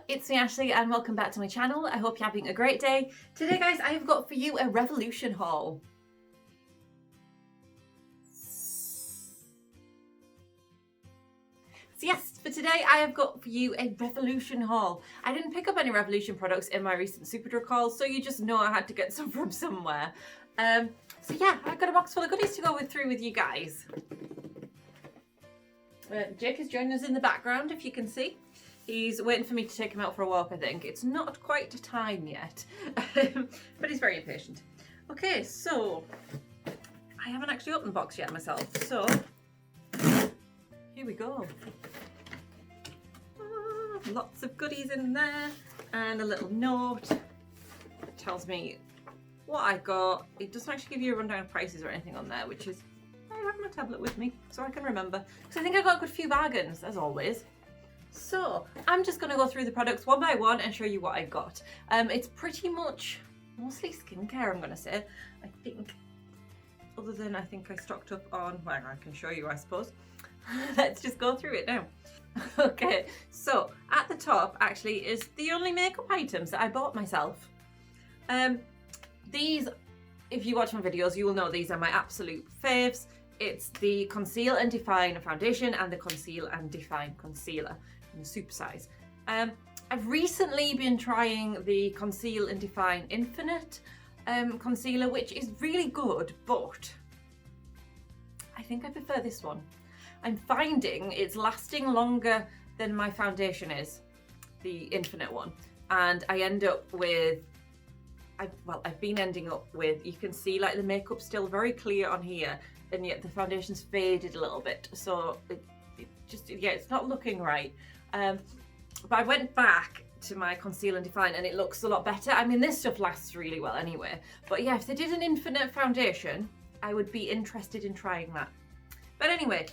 it's me Ashley and welcome back to my channel. I hope you're having a great day. Today guys, I have got for you a Revolution haul. So yes, for today I have got for you a Revolution haul. I didn't pick up any Revolution products in my recent Superdrug hauls, so you just know I had to get some from somewhere. So yeah, I've got a box full of goodies to go through with you guys. Jake is joining us in the background, if you can see. He's waiting for me to take him out for a walk, I think. It's not quite time yet, but he's very impatient. Okay, so I haven't actually opened the box yet myself, so here we go. Lots of goodies in there and a little note that tells me what I got. It doesn't actually give you a rundown of prices or anything on there, which is, I have my tablet with me so I can remember. Because I think I got a good few bargains, as always. So I'm just going to go through the products one by one and show you what I got. It's pretty much mostly skincare, I'm going to say. I think, other than I think I stocked up on, well, I can show you I suppose. Let's just go through it now. Okay, so at the top actually is the only makeup items that I bought myself. These, if you watch my videos, you will know these are my absolute faves. It's the Conceal and Define Foundation and the Conceal and Define Concealer in the super size. I've recently been trying the Conceal and Define Infinite Concealer, which is really good, but I think I prefer this one. I'm finding it's lasting longer than my foundation is, the Infinite one, and I end up with, I've been ending up with, you can see like the makeup's still very clear on here, and yet the foundation's faded a little bit, so it just, yeah, it's not looking right. But I went back to my Conceal and Define and it looks a lot better. I mean, this stuff lasts really well anyway, but yeah, if they did an Infinite foundation, I would be interested in trying that. But anyway,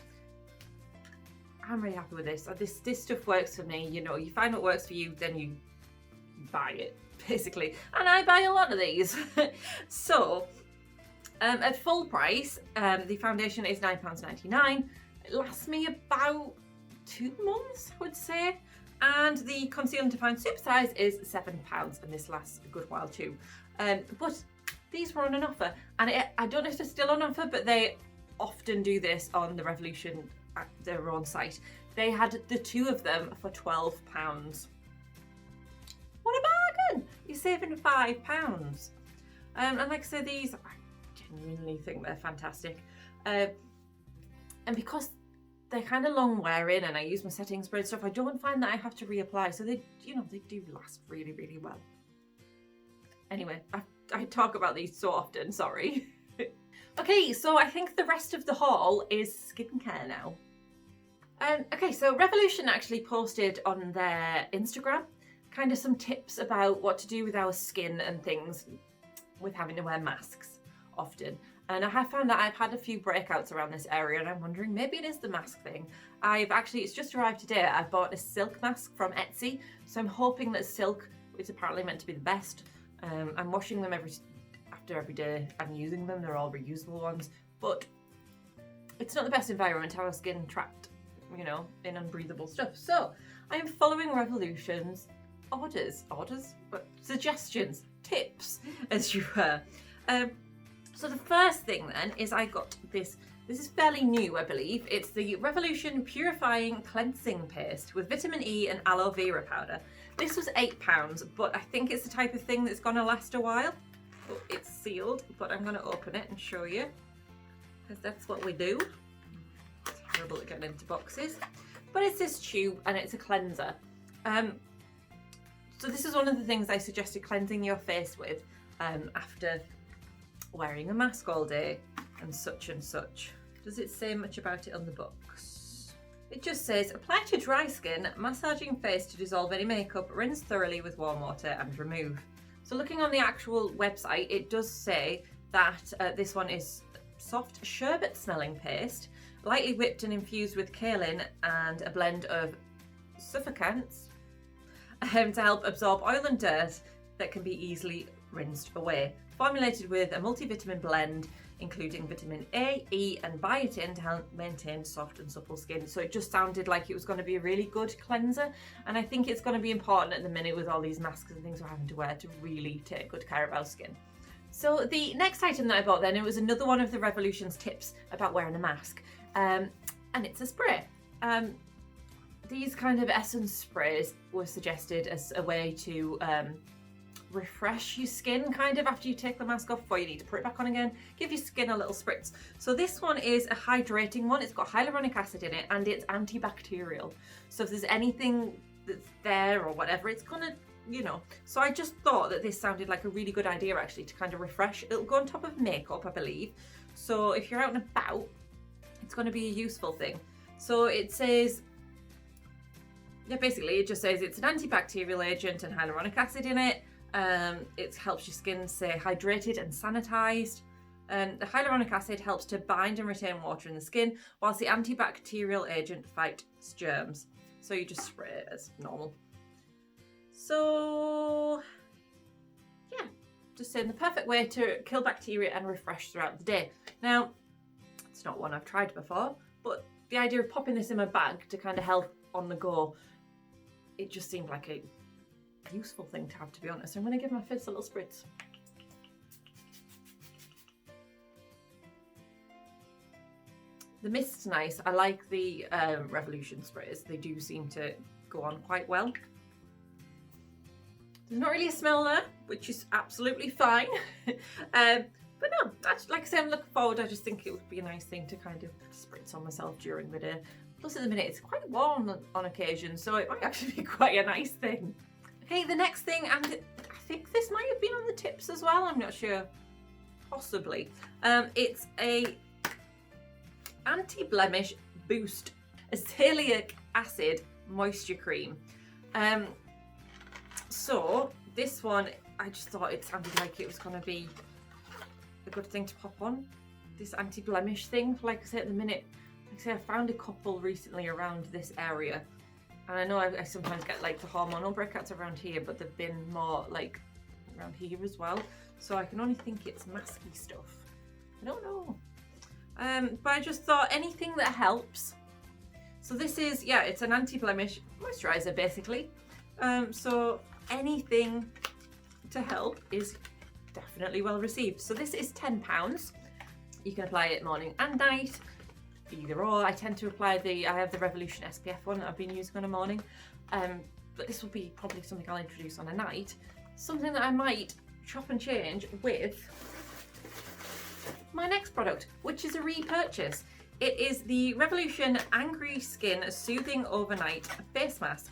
I'm really happy with this. This stuff works for me. You know, you find what works for you, then you buy it, basically. And I buy a lot of these. So, at full price, the foundation is £9.99. It lasts me about 2 months, I would say. And the Conceal and Define Super Size is £7, and this lasts a good while too. But these were on an offer, and I don't know if they're still on offer, but they often do this on the Revolution at their own site. They had the 2 of them for £12. What a bargain! You're saving £5. And like I said, these, I genuinely think they're fantastic. And because they're kind of long wearing and I use my setting spray and stuff, I don't find that I have to reapply. So they, you know, they do last really, really well. Anyway, I talk about these so often, sorry. Okay, so I think the rest of the haul is skincare now. Okay, so Revolution actually posted on their Instagram kind of some tips about what to do with our skin and things with having to wear masks often. And I have found that I've had a few breakouts around this area and I'm wondering maybe it is the mask thing. It's just arrived today. I bought a silk mask from Etsy, so I'm hoping that silk is apparently meant to be the best. I'm washing them after every day and using them. They're all reusable ones, but it's not the best environment to have our skin trapped, you know, in unbreathable stuff. So I am following Revolution's suggestions, tips, as you were. So the first thing then is I got this is fairly new, I believe. It's the Revolution Purifying Cleansing Paste with vitamin E and aloe vera powder. This was £8, but I think it's the type of thing that's gonna last a while. Oh, it's sealed, but I'm gonna open it and show you, because that's what we do. It's horrible at getting into boxes. But it's this tube and it's a cleanser. So this is one of the things I suggested cleansing your face with after wearing a mask all day and such and such. Does it say much about it on the box? It just says, apply to dry skin, massaging face to dissolve any makeup, rinse thoroughly with warm water and remove. So looking on the actual website, it does say that this one is soft sherbet smelling paste, lightly whipped and infused with kaolin and a blend of surfactants to help absorb oil and dirt that can be easily rinsed away. Formulated with a multivitamin blend, including vitamin A, E and biotin to help maintain soft and supple skin. So it just sounded like it was going to be a really good cleanser, and I think it's going to be important at the minute with all these masks and things we're having to wear to really take good care of our skin. So the next item that I bought then, it was another one of the Revolution's tips about wearing a mask, and it's a spray. These kind of essence sprays were suggested as a way to refresh your skin kind of after you take the mask off before you need to put it back on again. Give your skin a little spritz. So this one is a hydrating one. It's got hyaluronic acid in it and it's antibacterial. So if there's anything that's there or whatever, it's gonna, you know. So I just thought that this sounded like a really good idea actually to kind of refresh. It'll go on top of makeup, I believe. So if you're out and about, it's going to be a useful thing. So it says, yeah, basically it just says it's an antibacterial agent and hyaluronic acid in it. It helps your skin stay hydrated and sanitized. The hyaluronic acid helps to bind and retain water in the skin, whilst the antibacterial agent fights germs. So you just spray it as normal. So yeah, just saying the perfect way to kill bacteria and refresh throughout the day. Now, it's not one I've tried before, but the idea of popping this in my bag to kind of help on the go, it just seemed like a useful thing to have, to be honest. I'm going to give my face a little spritz. The mist's nice. I like the Revolution sprays. They do seem to go on quite well. There's not really a smell there, which is absolutely fine. But no, that's, like I say, I'm looking forward. I just think it would be a nice thing to kind of spritz on myself during the day. Plus at the minute, it's quite warm on occasion, so it might actually be quite a nice thing. Okay, the next thing, and I think this might have been on the tips as well, I'm not sure. Possibly. It's a anti-blemish boost azelaic acid moisture cream. So this one, I just thought it sounded like it was going to be a good thing to pop on. This anti-blemish thing, like I say, at the minute, like I say, I found a couple recently around this area, and I know I sometimes get like the hormonal breakouts around here, but they've been more like around here as well, so I can only think it's masky stuff. I don't know. But I just thought anything that helps. So this is, yeah, it's an anti-blemish moisturizer basically. So anything to help is definitely well received. So this is £10. You can apply it morning and night, either or. I tend to apply I have the Revolution SPF one that I've been using on a morning, but this will be probably something I'll introduce on a night. Something that I might chop and change with my next product, which is a repurchase. It is the Revolution Angry Skin Soothing Overnight Face Mask.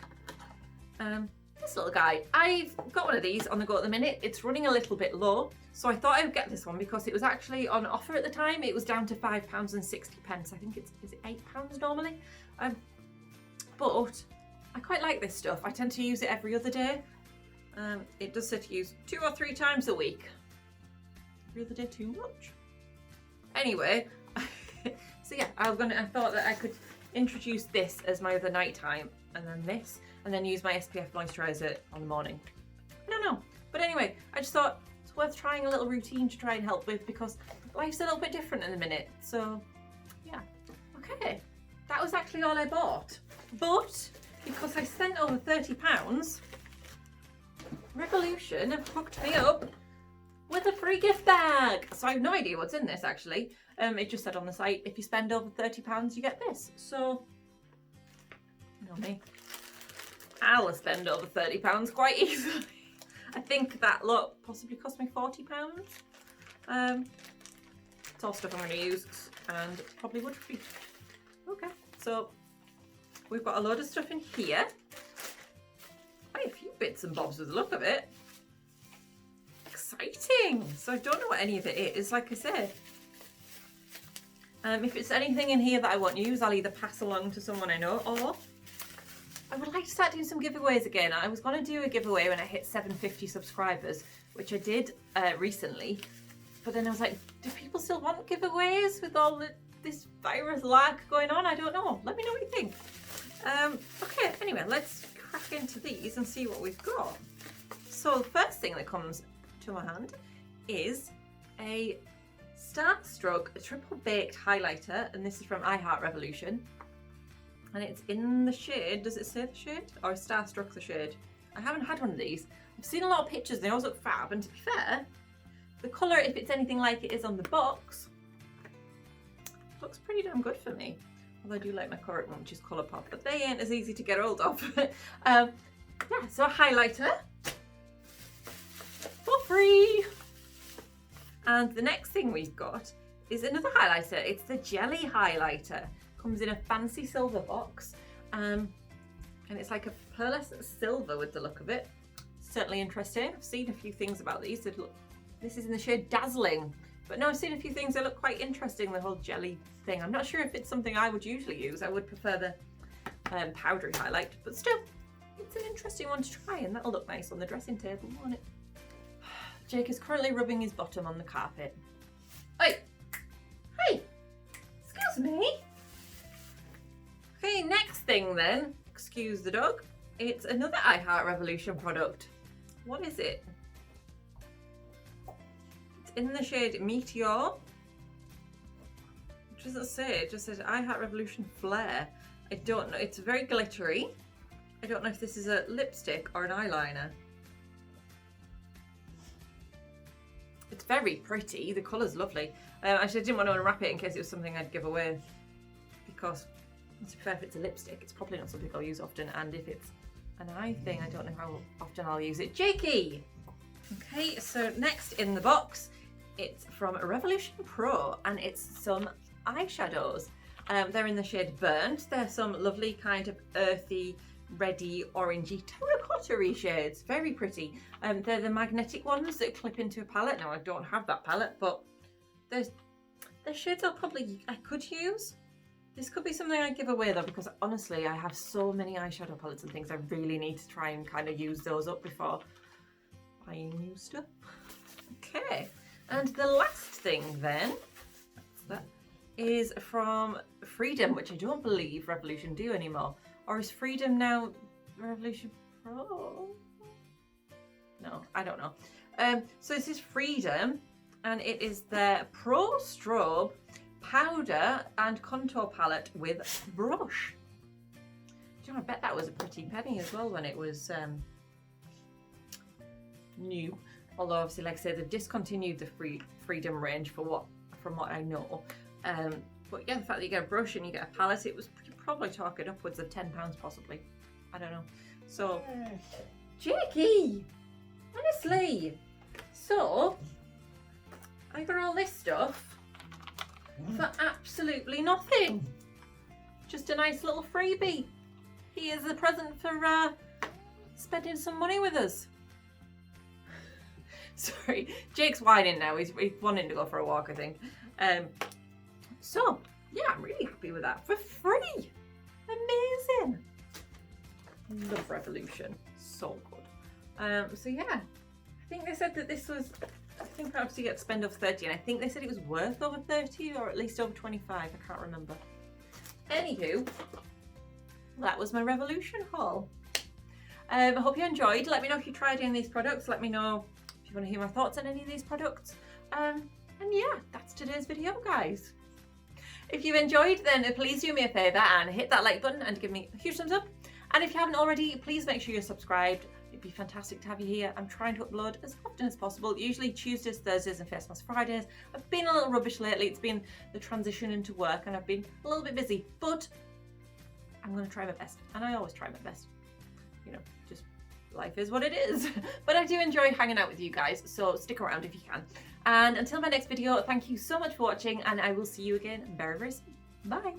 This little guy, I've got one of these on the go at the minute. It's running a little bit low, so I thought I would get this one because it was actually on offer at the time. It was down to £5.60. I think is it £8 normally? But I quite like this stuff. I tend to use it every other day. It does say to use 2 or 3 times a week. Every other day too much? Anyway, so yeah, I thought that I could introduce this as my other nighttime, and then this, and then use my SPF moisturiser on the morning. I don't know, but anyway, I just thought it's worth trying a little routine to try and help with, because life's a little bit different in the minute. So yeah, okay, that was actually all I bought, but because I spent over £30, Revolution have hooked me up with a free gift bag. So I have no idea what's in this actually. It just said on the site, if you spend over £30, you get this. So, you know me, I'll spend over £30 quite easily. I think that lot possibly cost me £40. It's all stuff I'm going to use and probably would free. Okay, so we've got a load of stuff in here. Quite a few bits and bobs with the look of it. Exciting! So I don't know what any of it is, like I said. If it's anything in here that I won't use, I'll either pass along to someone I know, or I would like to start doing some giveaways again. I was going to do a giveaway when I hit 750 subscribers, which I did recently, but then I was like, do people still want giveaways with all this virus lag going on? I don't know. Let me know what you think. Okay, anyway, let's crack into these and see what we've got. So the first thing that comes to my hand is a Starstruck Triple Baked Highlighter, and this is from Revolution. And it's in the shade, does it say the shade? Or is Starstruck the shade? I haven't had one of these. I've seen a lot of pictures and they always look fab, and to be fair, the colour, if it's anything like it is on the box, looks pretty damn good for me. Although I do like my current one, which is Colourpop, but they ain't as easy to get hold of. Yeah, so a highlighter for free. And the next thing we've got is another highlighter. It's the Jelly Highlighter. Comes in a fancy silver box, and it's like a pearlescent silver with the look of it. Certainly interesting. I've seen a few things about these that look. This is in the shade Dazzling, but no, I've seen a few things that look quite interesting. The whole jelly thing. I'm not sure if it's something I would usually use. I would prefer the powdery highlight, but still, it's an interesting one to try, and that'll look nice on the dressing table, won't it? Jake is currently rubbing his bottom on the carpet. Hey, hey, excuse me. Okay, next thing then, excuse the dog, it's another Revolution product. What is it? It's in the shade Meteor. It doesn't say, it just says Revolution Flare. I don't know, it's very glittery. I don't know if this is a lipstick or an eyeliner. It's very pretty, the colour's lovely. Actually, I didn't want to unwrap it in case it was something I'd give away, because to be fair, if it's a lipstick, it's probably not something I'll use often, and if it's an eye thing, I don't know how often I'll use it. Jakey! Okay, so next in the box, it's from Revolution Pro, and it's some eyeshadows. They're in the shade Burnt. They're some lovely kind of earthy, reddy, orangey, terracotta-y shades. Very pretty. They're the magnetic ones that clip into a palette. Now, I don't have that palette, but they're shades I could use. This could be something I give away though, because honestly, I have so many eyeshadow palettes and things. I really need to try and kind of use those up before buying new stuff. Okay, and the last thing then, that is from Freedom, which I don't believe Revolution do anymore. Or is Freedom now Revolution Pro? No, I don't know. So this is Freedom, and it is their Pro Strobe powder and contour palette with brush. Do you know, I bet that was a pretty penny as well when it was new. Although obviously, like I said, they've discontinued the Freedom range from what I know. But yeah, the fact that you get a brush and you get a palette, it was probably talking upwards of £10 possibly. I don't know. So, Jakey, honestly, so I got all this stuff for absolutely nothing. Just a nice little freebie. Here's a present for spending some money with us. Sorry, Jake's whining now. He's wanting to go for a walk, I think. So, yeah, I'm really happy with that. For free. Amazing. Love Revolution. So good. So, yeah. I think they said that this was... I think perhaps you get to spend over 30, and I think they said it was worth over 30 or at least over 25. I can't remember. Anywho, that was my Revolution haul. I hope you enjoyed. Let me know if you tried any of these products. Let me know if you want to hear my thoughts on any of these products. And yeah, that's today's video, guys. If you enjoyed, then please do me a favour and hit that like button and give me a huge thumbs up. And if you haven't already, please make sure you're subscribed. It'd be fantastic to have you here. I'm trying to upload as often as possible, usually Tuesdays, Thursdays and Face Mask Fridays. I've been a little rubbish lately. It's been the transition into work and I've been a little bit busy, but I'm going to try my best. And I always try my best. You know, just life is what it is. But I do enjoy hanging out with you guys, so stick around if you can. And until my next video, thank you so much for watching, and I will see you again very, very soon. Bye!